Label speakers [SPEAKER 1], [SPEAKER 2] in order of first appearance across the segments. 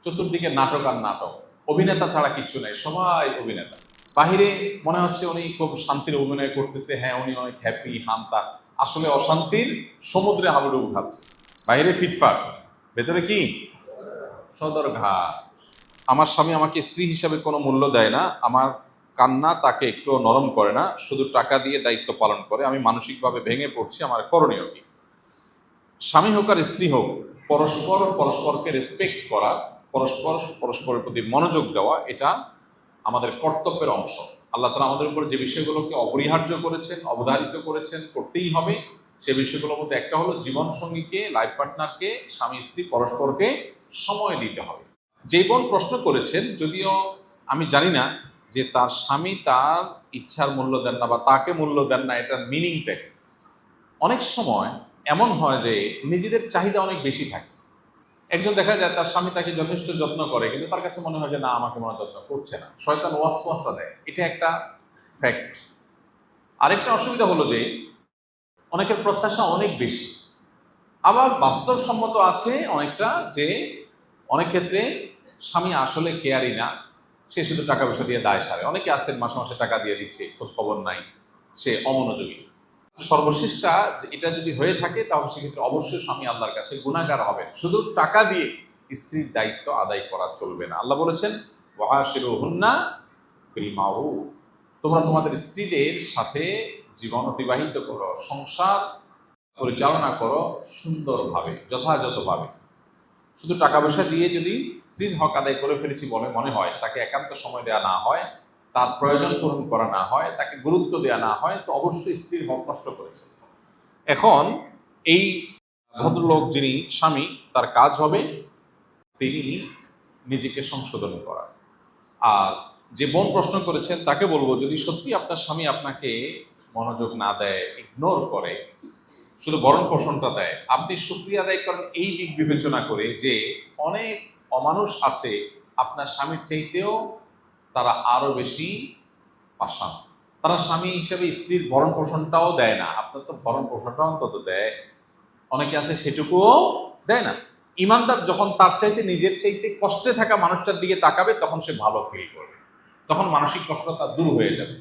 [SPEAKER 1] চতুর্দিকে নাটক আর নাটক, অভিনেতা ছাড়া কিচ্ছু নাই, সবাই অভিনেতা। বাহিরে মনে হচ্ছে উনি খুব শান্তির অভিনয় করতেছে, হ্যাঁ উনি অনেক হ্যাপি হান্তা, আসলে অশান্তির সমুদ্রে হাবুডুবু খাচ্ছে। বাইরে ফিটফাট, ভেতরে কি সদরঘাট। আমার স্বামী আমাকে স্ত্রী হিসাবে কোনো মূল্য দেয় না, আমার কান্না তাকে একটু নরম করে না, শুধু টাকা দিয়ে দায়িত্ব পালন করে। আমি মানসিকভাবে ভেঙে পড়ছি, আমার করণীয় কি? স্বামী হোক আর স্ত্রী হোক, পরস্পর পরস্পরকে রেসপেক্ট করা, পরস্পর পরস্পরের প্রতি মনোযোগ দেওয়া, এটা আমাদের কর্তব্যের অংশ। আল্লাহ তাআলা আমাদের উপর যে বিষয়গুলোকে অপরিহার্য করেছেন, অবধারিত করেছেন, করতেই হবে, সে বিষয়গুলোর মধ্যে একটা হলো জীবন সঙ্গীকে, লাইফ পার্টনারকে, স্বামী স্ত্রী পরস্পরকে সময় দিতে হবে। যে বোন প্রশ্ন করেছেন, যদিও আমি জানি না যে তার স্বামী তার ইচ্ছার মূল্য দেন না বা তাকে মূল্য দেন না, এটার মিনিংটা কি। অনেক সময় এমন হয় যে নিজেদের চাহিদা অনেক বেশি থাকে। একজন দেখা যায় তার স্বামী তাকে যথেষ্ট যত্ন করে, কিন্তু তার কাছে মনে হয় যে না, আমাকে মনে যত্ন করছে না, শয়তান ওয়াসওয়াসা দেয়, এটা একটা ফ্যাক্ট। আরেকটা অসুবিধা হলো যে অনেকের প্রত্যাশা অনেক বেশি। আবার বাস্তবসম্মত আছে অনেকটা, যে অনেক ক্ষেত্রে স্বামী আসলে কেয়ারই না, সে শুধু টাকা পয়সা দিয়ে দায় সারে। অনেকে আছেন মাসে মাসে টাকা দিয়ে দিচ্ছে, খোঁজ খবর নাই, সে অমনোযোগী। সর্বশেষটা এটা যদি হয়ে থাকে, তাহলে সেক্ষেত্রে অবশ্যই স্বামী আল্লাহর কাছে গুনাহগার হবেন। শুধু টাকা দিয়ে স্ত্রীর দায়িত্ব আদায় করা চলবে না। আল্লাহ বলেছেন, ওয়াশিরুহুন্না বিল মারুফ, তোমরা তোমাদের স্ত্রীদের সাথে জীবন অতিবাহিত করো, সংসার পরিচালনা করো সুন্দরভাবে, যথাযথভাবে। শুধু টাকা পয়সা দিয়ে যদি স্ত্রীর হক আদায় করে ফেলেছি বলে মনে হয়, তাকে একান্ত সময় দেওয়া না হয়, তার প্রয়োজন পূরণ করা না হয়, তাকে গুরুত্ব দেওয়া না হয়, তো অবশ্যই স্ত্রীর হক নষ্ট করেছে। এখন এই ভদ্রলোক যিনি স্বামী, তার কাজ হবে তিনি নিজেকে সংশোধন করা। আর যে বোন প্রশ্ন করেছেন তাকে বলবো, যদি সত্যি আপনার স্বামী আপনাকে মনোযোগ না দেয়, ইগনোর করে, শুধু ভরণ পোষণটা দেয়, আপনি শুকরিয়া আদায় করেন এই দিক বিবেচনা করে যে অনেক অমানুষ আছে আপনার স্বামীর চাইতেও তারা আরো বেশি পাষাণ। তারা স্বামী হিসেবে স্ত্রীর ভরণ পোষণটাও দেয় না, আপনার তো ভরণ পোষণটা অন্তত দেয়। অনেকে আছে সেটুকুও দেয় না। ইমানদার যখন তার চাইতে নিজের চাইতে কষ্টে থাকা মানুষটার দিকে তাকাবে, তখন সে ভালো ফিল করবে, তখন মানসিক কষ্ট তার দূর হয়ে যাবে।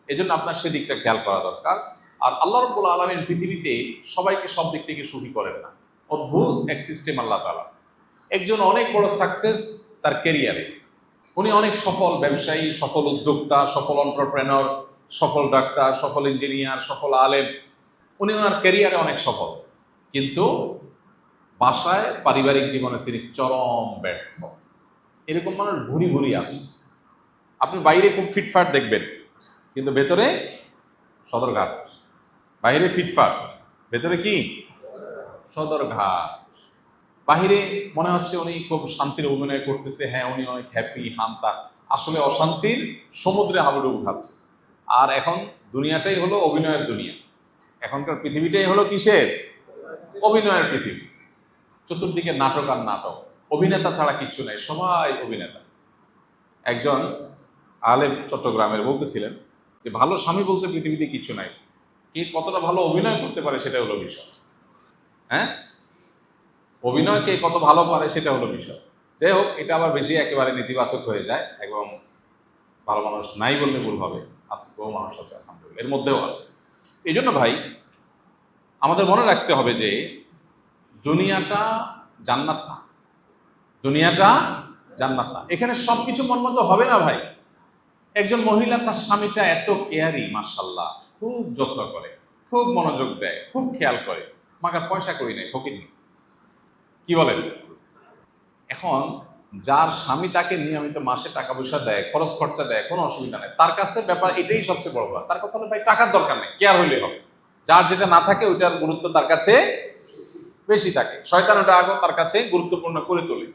[SPEAKER 1] এই জন্য আপনার সেদিকটা খেয়াল করা দরকার। আর আল্লাহ রাব্বুল আলামিন পৃথিবীতে সবাইকে সব দিক থেকে সুখী করেন না, অদ্ভুত এক সিস্টেম আল্লাহ তাআলা। একজন অনেক বড় সাকসেস তার ক্যারিয়ারে, উনি অনেক সফল ব্যবসায়ী, সফল উদ্যোক্তা, সফল এন্টারপ্রেনর, সফল ডাক্তার, সফল ইঞ্জিনিয়ার, সফল আলেম, উনি ওনার ক্যারিয়ারে অনেক সফল, কিন্তু বাসায় পারিবারিক জীবনে তিনি চরম ব্যর্থ। এরকম মানুষ ভুরি ভুরি আছে। আপনি বাইরে খুব ফিটফাট দেখবেন, কিন্তু ভেতরে সদরঘাট। বাইরে ফিটফাট, ভেতরে কি সদরঘাট। বাহিরে মনে হচ্ছে উনি খুব শান্তির অভিনয় করতেছে, হ্যাঁ উনি অনেক হ্যাপি হান্তা, আসলে অশান্তির সমুদ্রে হাবুডুবু খাচ্ছে। আর এখন দুনিয়াটাই হলো অভিনয়ের দুনিয়া, এখনকার পৃথিবীটাই হলো কিসের? অভিনয়ের পৃথিবী। চতুর্দিকে নাটক আর নাটক, অভিনেতা ছাড়া কিচ্ছু নাই, সবাই অভিনেতা। একজন আলেম চট্টগ্রামের বলতেছিলেন যে ভালো স্বামী বলতে পৃথিবীতে কিচ্ছু নাই, কে কতটা ভালো অভিনয় করতে পারে সেটা হলো বিষয়। হ্যাঁ, অভিনয় কে কত ভালো পারে সেটা হলো বিষয়। যাই হোক, এটা আবার বেশি একেবারে নেতিবাচক হয়ে যায়, এবং ভালো মানুষ নাই বললে ভুল হবে, আজকে বহু মানুষ আছে আলহামদুলিল্লাহ, এর মধ্যেও আছে। এই জন্য ভাই, আমাদের মনে রাখতে হবে যে দুনিয়াটা জান্নাত না, দুনিয়াটা জান্নাত না। এখানে সবকিছু মন মতো হবে না ভাই। একজন মহিলা তার স্বামীটা এত কেয়ারি, মাশাআল্লাহ, খুব যত্ন করে, খুব মনোযোগ দেয়, খুব খেয়াল করে, মাগার পয়সা করি নাই, ফকির নেই, কি বলেন? এখন যার স্বামী তাকে নিয়মিত মাসে টাকা পয়সা দেয়, খরচ খরচা দেয়, কোনো অসুবিধা নেই, তার কাছে ব্যাপার এটাই সবচেয়ে বড় ব্যাপার। তার কথা হলো ভাই, টাকার দরকার নেই, কেয়ার হইলে হবে। যার যেটা না থাকে ওইটার গুরুত্ব তার কাছে বেশি থাকে, শয়তান ওটা আগে তার কাছে গুরুত্বপূর্ণ করে তোলে।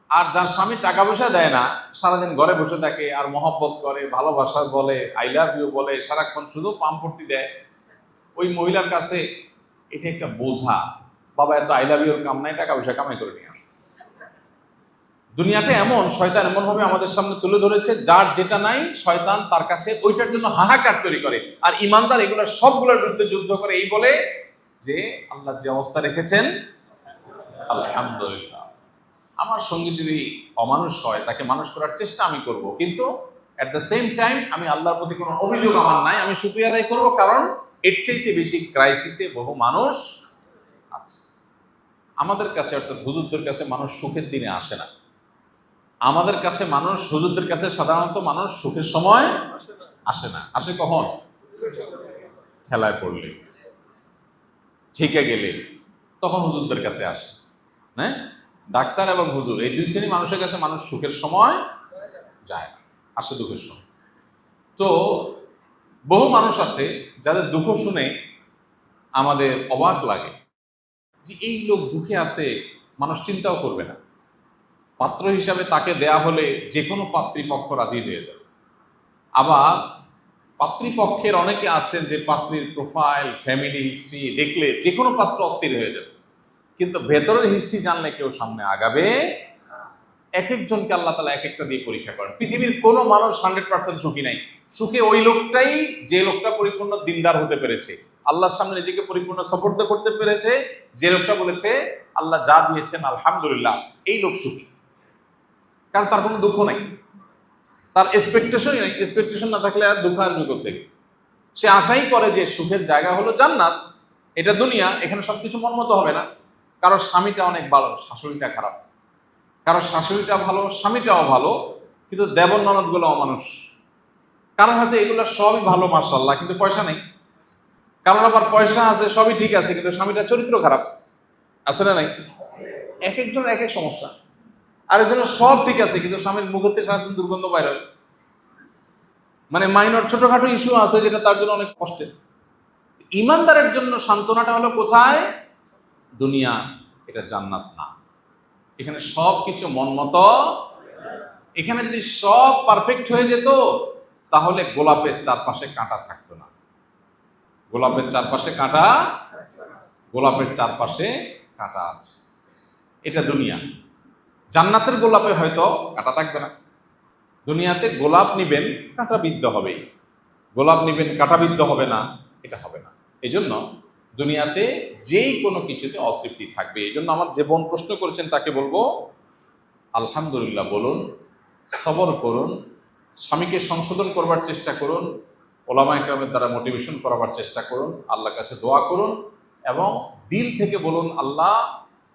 [SPEAKER 1] আর যার স্বামী টাকা পয়সা দেয় না, সারাদিন ঘরে বসে থাকে আর মহব্বত করে, ভালোবাসা বলে, আই লাভ ইউ বলে, সারাক্ষণ শুধু পাম্পটি দেয়, ওই মহিলার কাছে এটা একটা বোঝা। বাবা এত আই লাভ ইউর কাম নাই, টাকা পয়সা কামাই করে নিয়ে আসে। দুনিয়াটা এমন, শয়তান এমন ভাবে আমাদের সামনে তুলে ধরেছে, যার যেটা নাই শয়তান তার কাছে ওইটার জন্য হাহাকার তৈরি করে। আর ইমানদার এগুলোর সবগুলোর বিরুদ্ধে যুদ্ধ করে, এই বলে যে আল্লাহ যে অবস্থা রেখেছেন আলহামদুলিল্লাহ। আমার সঙ্গে যদি অমানুষ হয় তাকে মানুষ করার চেষ্টা আমি করব, কিন্তু অ্যাট দ্য সেম টাইম আমি আল্লাহর প্রতি কোনো অভিযোগ আমার নাই, আমি শুকরিয়া আদায় করবো, কারণ এর চাইতে বেশি ক্রাইসিসে বহু মানুষ আছে আমাদের কাছে। অর্থাৎ হুজুরদের কাছে মানুষ সুখের দিনে আসে না, আমাদের কাছে মানুষ, হুজুরদের কাছে সাধারণত মানুষ সুখের সময় আসে না। আসে কখন? খেলায় পড়লে, ঠিকে গেলে, তখন হুজুরদের কাছে আসে। হ্যাঁ, ডাক্তার এবং হুজুর এই দুই শ্রেণী মানুষের কাছে মানুষ সুখের সময় যায় না, আসে দুঃখের সময়। তো বহু মানুষ আছে যাদের দুঃখ শুনে আমাদের অবাক লাগে যে এই লোক দুঃখে আছে, মানুষ চিন্তাও করবে না। পাত্র হিসাবে তাকে দেয়া হলে যে কোনো পাত্রীপক্ষ রাজি হয়ে যাবে। আবার পাত্রীপক্ষের অনেকে আছেন যে পাত্রীর প্রোফাইল, ফ্যামিলি হিস্ট্রি দেখলে যে কোনো পাত্র অস্থির হয়ে যাবে, কিন্তু ভেতরের হিস্ট্রি জানলে কেউ সামনে আগাবে। এক একজনকে আল্লাহ তাআলা এক একটা দিয়ে পরীক্ষা করেন। পৃথিবীর কোনো মানুষ 100% সুখী নাই। সুখে ওই লোকটাই যে লোকটা পরিপূর্ণ দিনদার হতে পেরেছে, আল্লাহর সামনে নিজেকে পরিপূর্ণ সাপোর্ট করতে পেরেছে, যে লোকটা বলেছে আল্লাহ যা দিয়েছেন আলহামদুলিল্লাহ, এই লোক সুখী। কারণ তার কোনো দুঃখ নাই, তার এক্সপেকটেশনই নাই। এক্সপেকটেশন না থাকলে আর দুঃখ আসবে কোত্থেকে? সে আশাই করে যে সুখের জায়গা হলো জান্নাত, এটা দুনিয়া, এখানে সবকিছু মন মতো হবে না। কারো স্বামীটা অনেক ভালো, শাশুড়িটা খারাপ, কারো শাশুড়িটা ভালো, স্বামীটাও ভালো, কিন্তু দেবর ননদ গুলো অমানুষ। কারণ হচ্ছে এগুলো সবই ভালো মাশাআল্লাহ, কিন্তু পয়সা নেই। কারণ আবার পয়সা আছে, সবই ঠিক আছে, কিন্তু স্বামীটার চরিত্র খারাপ। আছে না নাই? এক একজনের এক এক সমস্যা। আরেকজনের সব ঠিক আছে, কিন্তু স্বামীর মুখতে সারাদিন দুর্গন্ধ বাইর হয়। মানে মাইনর ছোটখাটো ইস্যু আছে যেটা তার জন্য অনেক কষ্টের। ইমানদারের জন্য সান্ত্বনাটা হলো কোথায়? দুনিয়া, এটা জান্নাত না। এখানে সব কিছু মন মতো। এখানে যদি সব পারফেক্ট হয়ে যেত তাহলে গোলাপের চারপাশে কাঁটা থাকতো না। গোলাপের চারপাশে কাঁটা, গোলাপের চারপাশে কাঁটা আছে, এটা দুনিয়া। জান্নাতের গোলাপে হয়তো কাঁটা থাকবে না। দুনিয়াতে গোলাপ নিবেন, কাঁটাবিদ্ধ হবেই। গোলাপ নিবেন, কাঁটাবিদ্ধ হবে না, এটা হবে না। এই জন্য দুনিয়াতে যেই কোনো কিছুতে অতৃপ্তি থাকবে। এই জন্য আমার যে বোন প্রশ্ন করেছেন তাকে বলবো আলহামদুলিল্লাহ বলুন, সবর করুন, স্বামীকে সংশোধন করবার চেষ্টা করুন, ওলামা ইকরামের দ্বারা মোটিভেশন করাবার চেষ্টা করুন, আল্লাহর কাছে দোয়া করুন, এবং দিল থেকে বলুন আল্লাহ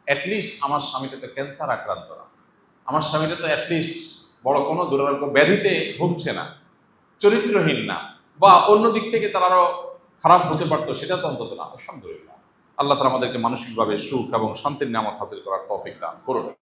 [SPEAKER 1] অ্যাটলিস্ট আমার স্বামীটা তো ক্যান্সার আক্রান্ত না, আমার স্বামীটা তো অ্যাটলিস্ট বড় কোনো দুরারোগ্য ব্যাধিতে ভুগছে না, চরিত্রহীন না, বা অন্য দিক থেকে তার আরো খারাপ হতে পারতো, সেটা তো অন্তত না। আলহামদুলিল্লাহ, আল্লাহ তাআলা আমাদেরকে মানসিকভাবে সুখ এবং শান্তির নিয়ামত হাসিল করার তৌফিক দান করুন।